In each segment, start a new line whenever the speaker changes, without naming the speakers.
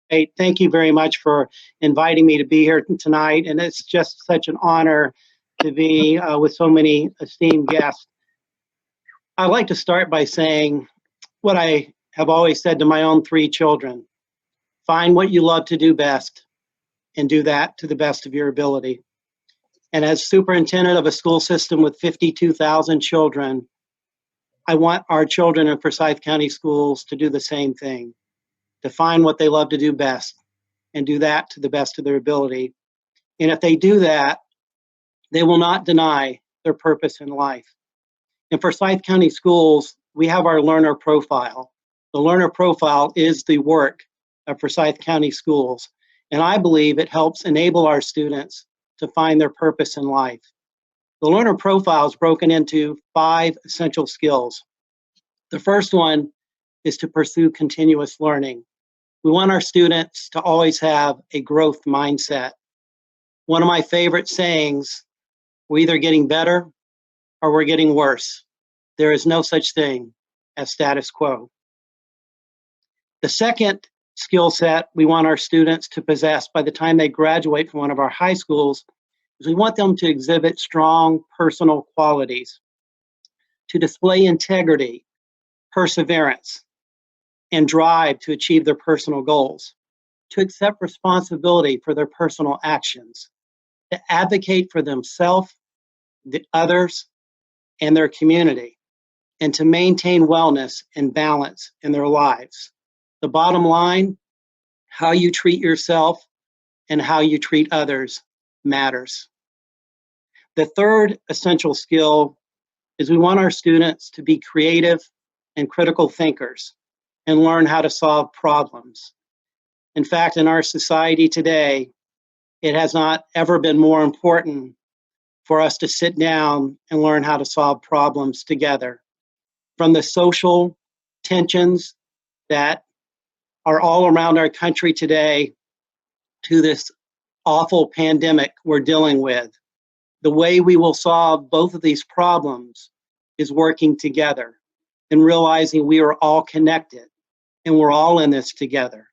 Hey, thank you very much for inviting me to be here tonight. And it's just such an honor to be with so many esteemed guests. I'd like to start by saying what I have always said to my own three children: find what you love to do best and do that to the best of your ability. And as superintendent of a school system with 52,000 children, I want our children in Forsyth County Schools to do the same thing, to find what they love to do best and do that to the best of their ability. And if they do that, they will not deny their purpose in life. In Forsyth County Schools, we have our learner profile. The learner profile is the work of Forsyth County Schools, and I believe it helps enable our students to find their purpose in life. The learner profile is broken into 5 essential skills. The first one is to pursue continuous learning. We want our students to always have a growth mindset. One of my favorite sayings: we're either getting better or we're getting worse. There is no such thing as status quo. The second skill set we want our students to possess by the time they graduate from one of our high schools is we want them to exhibit strong personal qualities, to display integrity, perseverance, and drive to achieve their personal goals, to accept responsibility for their personal actions, to advocate for themselves, the others, and their community, and to maintain wellness and balance in their lives. The bottom line: how you treat yourself and how you treat others matters. The third essential skill is we want our students to be creative and critical thinkers and learn how to solve problems. In fact, in our society today, it has not ever been more important for us to sit down and learn how to solve problems together. From the social tensions that are all around our country today to this awful pandemic we're dealing with, the way we will solve both of these problems is working together and realizing we are all connected and we're all in this together.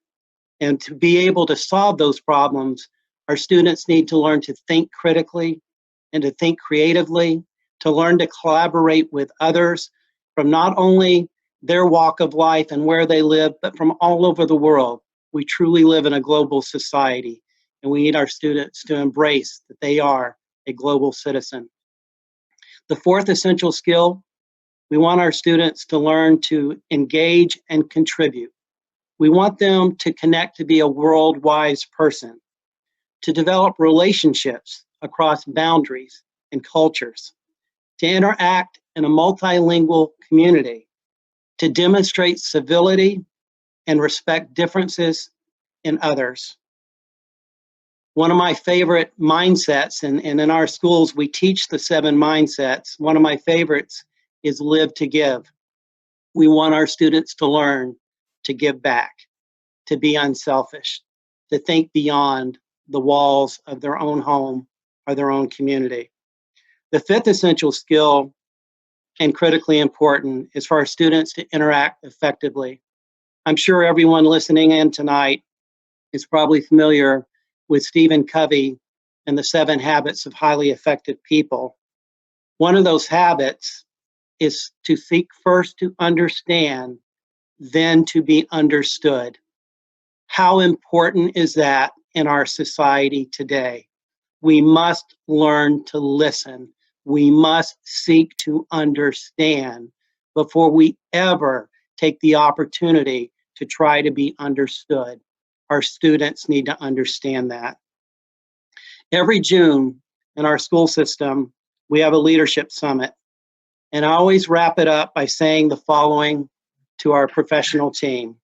And to be able to solve those problems, our students need to learn to think critically and to think creatively, to learn to collaborate with others from not only their walk of life and where they live, but from all over the world. We truly live in a global society, and we need our students to embrace that they are a global citizen. The fourth essential skill: we want our students to learn to engage and contribute. We want them to connect to be a world-wise person, to develop relationships across boundaries and cultures, to interact in a multilingual community, to demonstrate civility and respect differences in others. One of my favorite mindsets, and in our schools we teach the 7 mindsets, one of my favorites is live to give. We want our students to learn to give back, to be unselfish, to think beyond the walls of their own home or their own community. The fifth essential skill, and critically important, is for our students to interact effectively. I'm sure everyone listening in tonight is probably familiar with Stephen Covey and the 7 habits of highly effective people. One of those habits is to seek first to understand, then to be understood. How important is that in our society today? We must learn to listen. We must seek to understand before we ever take the opportunity to try to be understood. Our students need to understand that. Every June in our school system, we have a leadership summit. And I always wrap it up by saying the following to our professional team: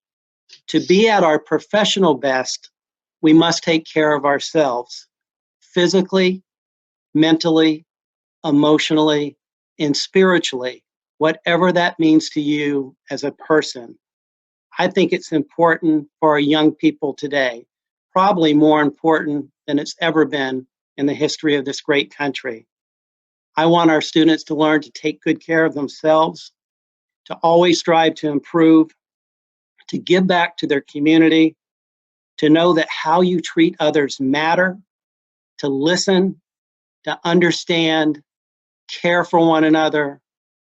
to be at our professional best, we must take care of ourselves physically, mentally, emotionally, and spiritually, whatever that means to you as a person. I think it's important for our young people today, probably more important than it's ever been in the history of this great country. I want our students to learn to take good care of themselves, to always strive to improve, to give back to their community, to know that how you treat others matter, to listen, to understand, care for one another,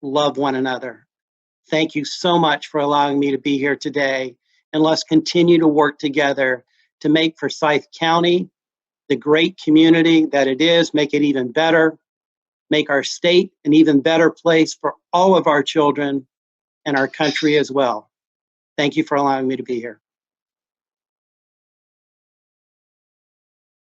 love one another. Thank you so much for allowing me to be here today, and let's continue to work together to make Forsyth County the great community that it is, make it even better, make our state an even better place for all of our children and our country as well. Thank you for allowing me to be here.